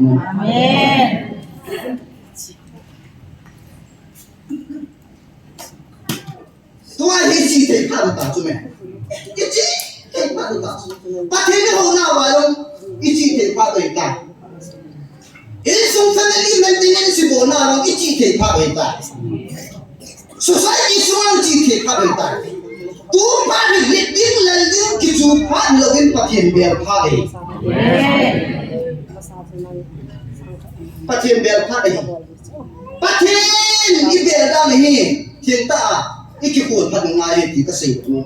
ตัวนี้จีเทพาดูตาจุไหมอีจีเทพาดูตาปัจจุบันหัวหน้าว่าลงอีจีเทพาดูตาIsang family maintenance mo na ang ichite pa benta. Society suang ichite pa benta. Tu pa ni litin lalin kisu pa login patien bel pa ai. Patien bel pa ai. Patien ibel da ni tien ta ikikul pa ngai ti ka sei mo.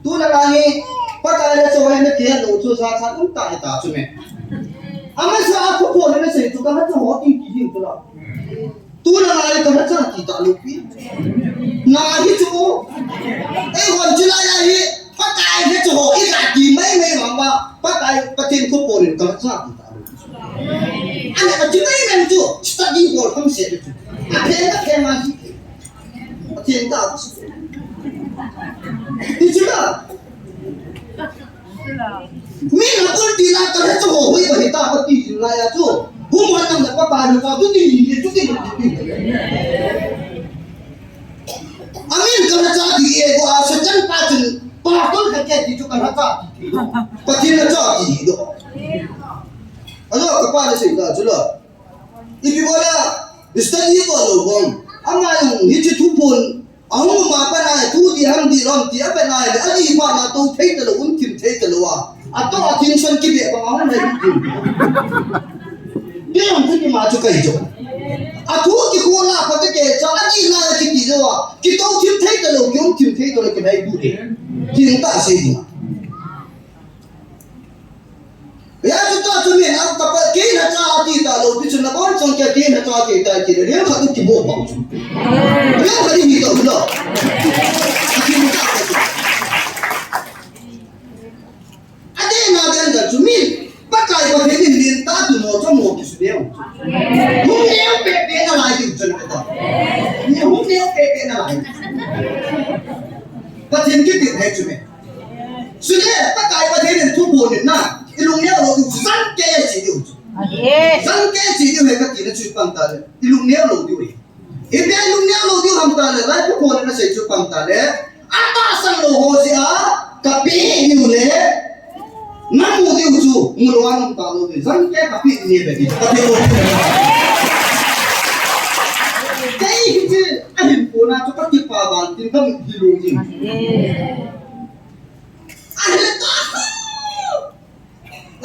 Tu na lahi patala so hai na kian lo chu sa sa ta ta chu me. Aman sa ako po na sa ito kahit sa hoting kihing ko lang. Tula nga rin kahit sa kita lupi. Nangahit ko. Wan sila yahi. Patay na ito ho. Ikati may mama. Patay patin ko po rin kahit sa kita lupi. Ano ka tinay na ito? Studying hall kang siya ito. Akin ka kaya masik. Patin ka ako siya. Ito na. Min hapon tila kahit sa hoy bahita pati sila ya tu. Humuan nang napapalo ka tu hindi tu hindi. Amin kahit sa di ego asa jan patin patol ka kaya dito kahit sa. Pati na sa dito. Ano kapala sa ita sila. Ibi wala study ko lobong. Ang ayong hiti tupon ang mapa na tu di ham di rom di apa na ali pa na tu thei talo untim thei talo wa ato attention ki be ba ma na di dia ang tu ma chu kai jo atu ki ko la pa ke cha ji na ki di jo wa ki to tim thei talo ki untim thei talo ke dai bu de ki ta se di ya tu ta tu me na ta pa ke na cha ati ta lo pi chu na kon chong ke na cha ke ta ki re kha tu ki bo ba chu re kha di to lo ade na gan ga chu mi pa kai pa he ni lin ta tu mo cho mo ki su de hu ne pe pe na lai ju chu na ta ni hu ne pe pe na lai pa tin ki ti hai chu me su de pa kai pa he ni tu bo ni na ilung ne lo ju san ke si ju san ke si ju he ka ti na chu pang ta le ilung ne lo ju ri ibe ilung ne lo ju ham ta le lai pu ko na se chu pang ta le ata sang lo ho si a ka pi ni le na mu di chu mu lo an ta lo ni san ke ka pi ni be di ka pi lo dai ji a hin ko na chu ka ti pa ban tin ka hi lo ji a le ta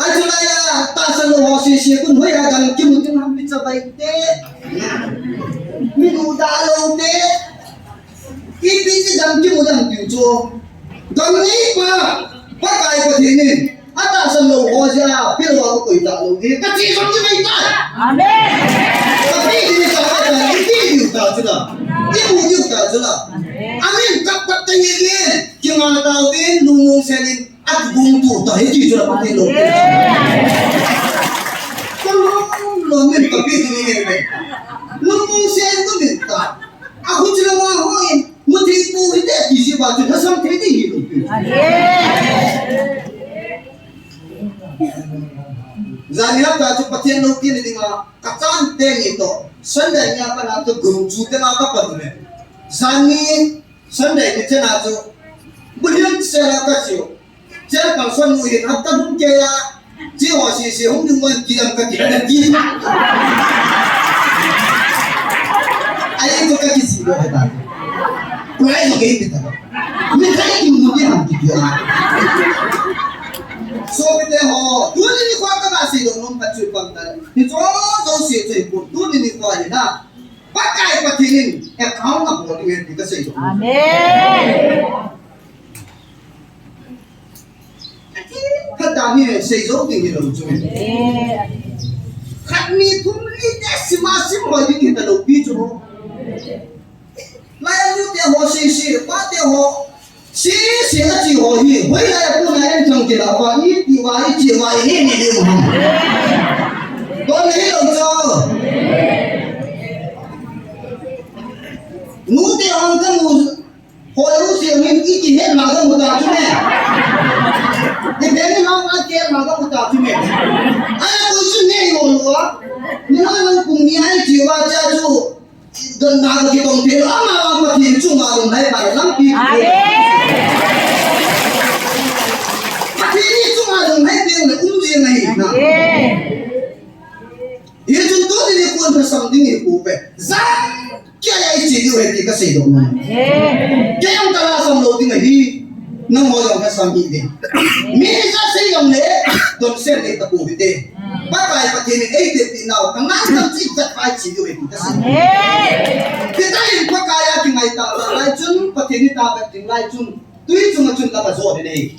Ajulaya tasan lo hosi si kun hoya gan kimu tin ham pi chabai te minu da lo te ki pi ji gan kimu dan pi cho gan ni pa kai ko thi ni ata san lo hoja pi lo ko da lo ni ka chi sam ji mai ta amen ka pi ni sa ka ni pi yu ta chula ni mu yu ta chula amen ka pa ta ni ni ki ma ta win lu mu se ni at bung tu ta he ji chula pa ti lo lo men ka pi ni ni me lu mu se tu ni ta a hu chula ma ho in mu ti pu hi te ji si ba chu na sam the ti hi lo Zania ta chu pathian lo ki ni nga ka chan te ni to Sunday nya pa na to gum chu te na ka pa ne Zani Sunday ni te na chu bulian se la ka chu cher ka son mu hin at ta hum ke ya ji ho si si hum du man ki dam ka ki na ki ai to ka ki si do ta ko ai lo ke ti ta mi kai ki mu ki ham ki ya so bite ho tu ni kwa ka ba si do nom pa chu pam ta ni zo zo si chu pu tu ni kwa ni na pa kai pa thinin account na bo ni ti ka sei do amen ka da ni sei zo ti ni lo chu khat ni thum ni de sima sim ho ni ta lo pi chu lai lu te ho si pa te ho si la ji ho hi hoi la ku na en chang ki la wa ni ti wa ni ji wa ni ni ni mo con lấy lòng cho nú tiêu hông cái mù hồi nú xìu mình ít chỉ hết mà cái mù tao chứ mẹ thì bé mình không ăn kia mà cái mù tao chứ mẹ ai cũng chứ nghe rồi luôn nhưng mà mình cùng nhau hai chiều ba cha chú gần nào cái đồng tiền lắm mà tiền chung mà đồng này phải lắm tiền mà tiền đi chung mà đồng này tiền là tiền này nè ये जो तो दिन को अंदर समझेंगे ऊपर जा क्या ये चीज़ है कि कैसे दो ना क्या हम कला सम लोग दिन ही न हो जाओ क्या समझी दे मेरे साथ से हम ले तो से ले तो पूरी दे बाकाय पति ने एक दिन दिन नाव कहाँ तक चीज़ तक आई चीज़ है कि कैसे kita ini pakaya tinggal tak laicun pati ni tak tinggal laicun tuh cuma cuma apa zor ini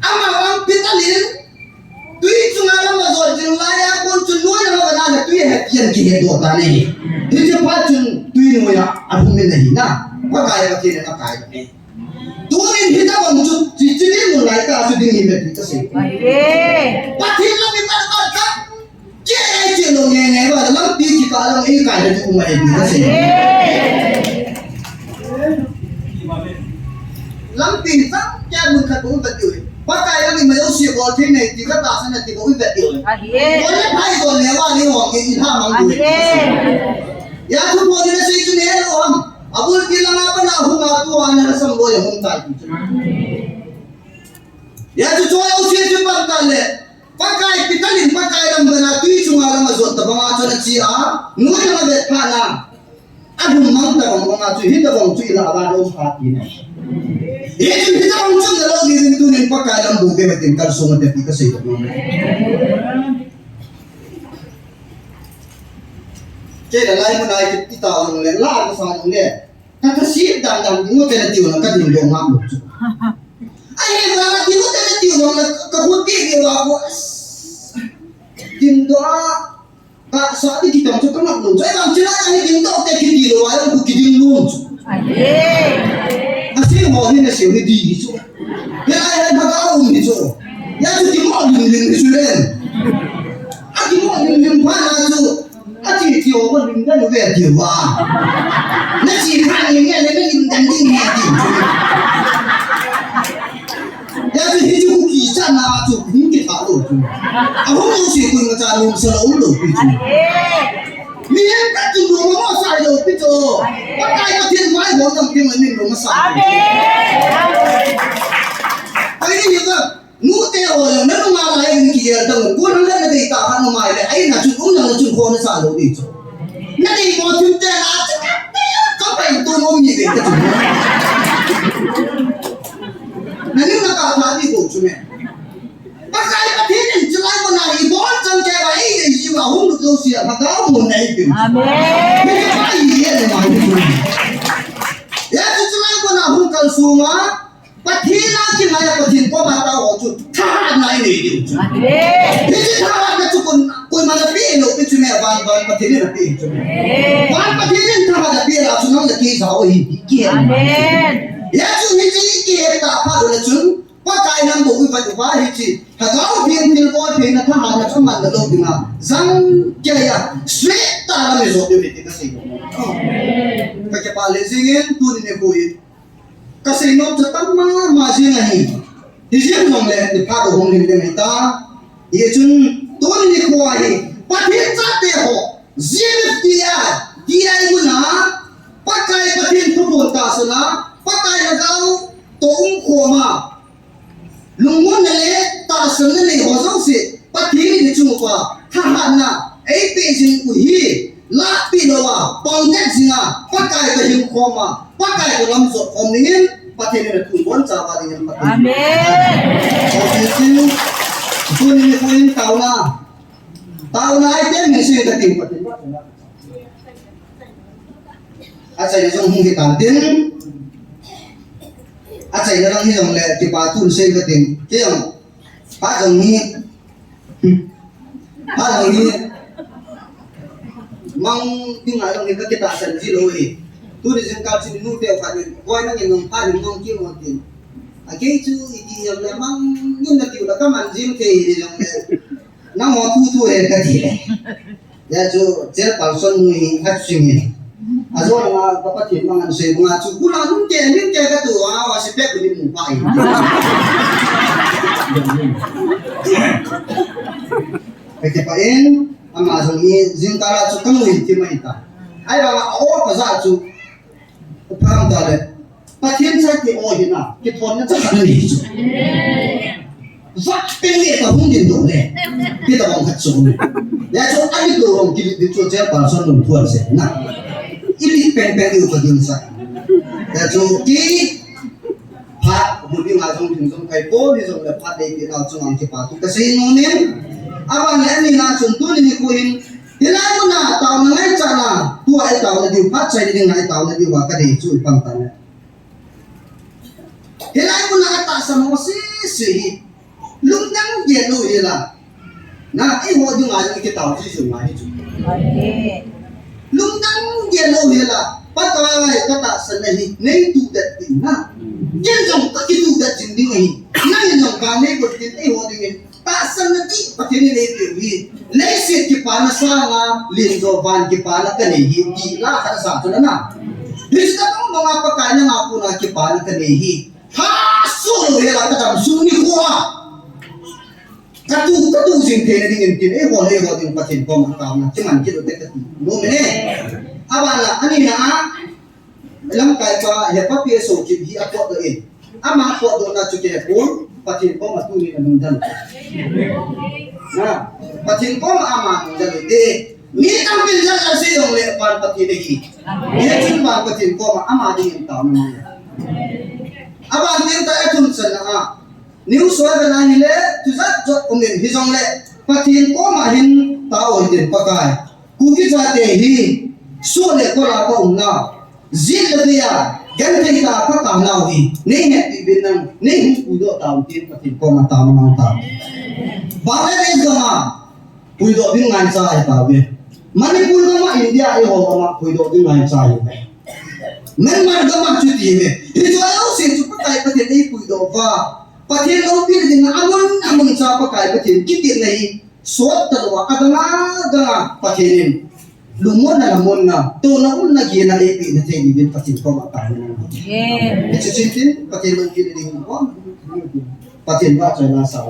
ama orang kita lihat tuh cuma apa zor cuma laya pun cuma yang apa nana tuh ya yang kita dua tadi ini cepat cuma tuh ini ya aku ini na pakaya pati ni pakaya ni tuh ini kita bangun jadi mulai kita sudah ini kita sih pati ni kita apa cái chuyện đồ nghề này mà lắm tiêu chỉ có là ý cái là cũng mày nó sẽ lắm tiền sắc cha mừng khát cũng vật rồi bắt cái là mình mới xịt vào thế này thì các ta sẽ là thì cũng vật rồi có lẽ hai con nếu mà đi học thì tham mang rồi ya thu mua thì nó sẽ chú nè đâu không à bữa kia là apa nào không mà tu anh là xong rồi không tại ya chú cho ông xịt chú bắt cái này pakai pitalin pakai ram bana tui chunga ram azot ta banga chona chi a noi na be phana adum mang ta banga chu hi ta bang chu ila ba ro pha ti ne ye chu hi ta bang chu da lo ni rin tu nin pakai ram bu ke metin kal so mate ka sei no ke da lai mun ai ti ta ong le la ka sa ong le ka ka si dam dam ngo te na ti na ka din lo ma bu chu ai ba ka ti ngo te na ti no ka hu ti ge wa ko tin đó bạn sợ đi thì tổng cho các mặt đủ dễ làm chứ ai tin đó cái gì đồ ai cũng kỳ tin luôn à thế mà hiện là xỉu đi đi chứ cái ai thằng áo ủng đi chứ ya chú tiếng mọi người đi chứ lên à tiếng mọi người liền phá ra chứ à chỉ chiều mà mình đã về chiều à nó chỉ hai người nghe lên nó nhìn đánh đi nghe thì ya chú hi chú kỳ san à chú cũng cái thảo rồi chú à hôm nay chị quên cái cha luôn sợ ốm rồi chú miếng cắt chú luôn mà sai rồi chú bắt tay có thiên phái bốn dòng tiếng mình luôn mà sai ấy như vậy nút theo rồi nó mà lại cái gì đâu cuốn nó lên thì tạo ra nó mày lại ấy là chú cũng là chú khôn nó sai rồi đi chú nó đi một chú tên là có phải tôi ôm gì để cho chú nên nó cả thà đi cổ chú mẹ bác cái bác thiên nên chú lại con này bó trong cái váy để gì mà không được đâu xịa mà cáo một này kiểu amen cái váy gì vậy mà ya chú lại con nào không cần xuống á bác thiên là cái này bác thiên có mà tao hỏi chú thà này để điều chú amen cái chú thà cái chú con mà là biết nó cái chú mẹ van bác thiên là biết chú mẹ van bác thiên nên thà là biết là chú nó là cái giáo gì kia amen ya chú nghĩ gì kia ta phá được là chú qua cái năm bộ vậy của ba hết chị thằng giáo viên thì coi thì là thằng hàng là trong mặt là đâu thì nào răng kia ya straight ta là người rồi điều cái gì phải cái bà lấy gì nghe tôi đi coi cái gì nó cho tao mà gì này thì riêng lòng lệ thì phá được hồn linh người ta ये चुन tôi đi coi bắt hết ra thế họ riêng dia guna pakai patin pupun ta sana pakai lagau tong khoma lungun le ta sana le ho zong se patin ni chu pa ha ha na ei pe jin u hi la pi lo wa pong tek jinga pakai ka hin khoma pakai ko lam zo khom nin patin ne tu bon cha ba ding patin amen tu ni ko in tau na ai tem ni se ka ting patin achai na jong hung ki tan tin achai na rang hi jong le ki pa tun se ka tin ke yong pa jong hi mang ting a jong ni ka ki ta san ji lo hi tu ni jing ka chin nu te pa ni koi na ngeng pa ni ngong ki mo tin a ke chu i ki yong le mang nin na ti la ka man jing ke hi jong le na mo tu e ka di le ya jo je pa son ni hat sing ni azo nga dapat hin mga se mga chu kula nun ke ka tu wa si pe ku ni mu pa Peki pain ama zangi zintara chu kamui ti mai ta ai ba o pa za chu pam da le pathian sa ti o hina ki thon na cha ni chu vak pe le ta hung din do le ki ta bang khat chu ya chu ai do rom ki di chu che pa son nu thuan se na ili pen pen u pa din sa ya chu ki pha bu bi ma jong din jong kai po ni jong le pha de ki na chu ang ki pa tu ka sei no ne aban le ni na chun tu ni ku hin hilai mo na taw na ngai cha na tu ai taw na diu pat chai ding ngai taw na diu wa ka de chu pang tan hilai mo na ata sa mo si lung dang ye lu ye la na ai ho du ngai ki taw chi chu ngai chu lung dang ye lu ye la pat ta ngai ka ta san na hi nei tu dat tin na jen jong ka ki tu dat jin ding hi na ye jong ka nei ko tin ai ho ding ta san na ti patini nei ti hi nei se ki pa na sa nga lin do van ki pa na ka nei hi ki la ka sa tu na lista ko mga pagkain na nga po na ki pa na ka nei hi ha so ye la ka tam su ni ko katu sing te ding tin e ho ding patin ko ma ta na ti man ki do te ka no me ne abala ani na lam kai pa he pa pi so ki hi a po do in ama po do na chu ke ko patin ko ma tu ni na dan na patin ko ma ama dan de ni tam pin ja sa si dong le pan patin de hi ni tin ba patin ko ma ama ding ta ma aba tin ta e thun san na new soy na ni le tu za jot umin hi jong le patin ko ma hin ta o din pa kai ku ki za te hi su le ko la ko na zin le ya gan te ta pa ta na hi nei ne ti bin nang nei hu ku do ta tin patin ko ma ta ma ta ba le ga ma ku do din ngai sa ai ta be manipur ga ma india ai ho ma ku do din ngai sa ai be Myanmar ga ma chu ti me hi jo au sin chu pa kai patin nei ku do va pathin lo pi ding amon cha pa kai pathin ki ti nei sot ta wa adanga ga pathin lumon na to na un na gi na e pi na te ni bin pathin ko ma ta ni chu chin tin pathin lo ki ding ko pathin ba cha na sa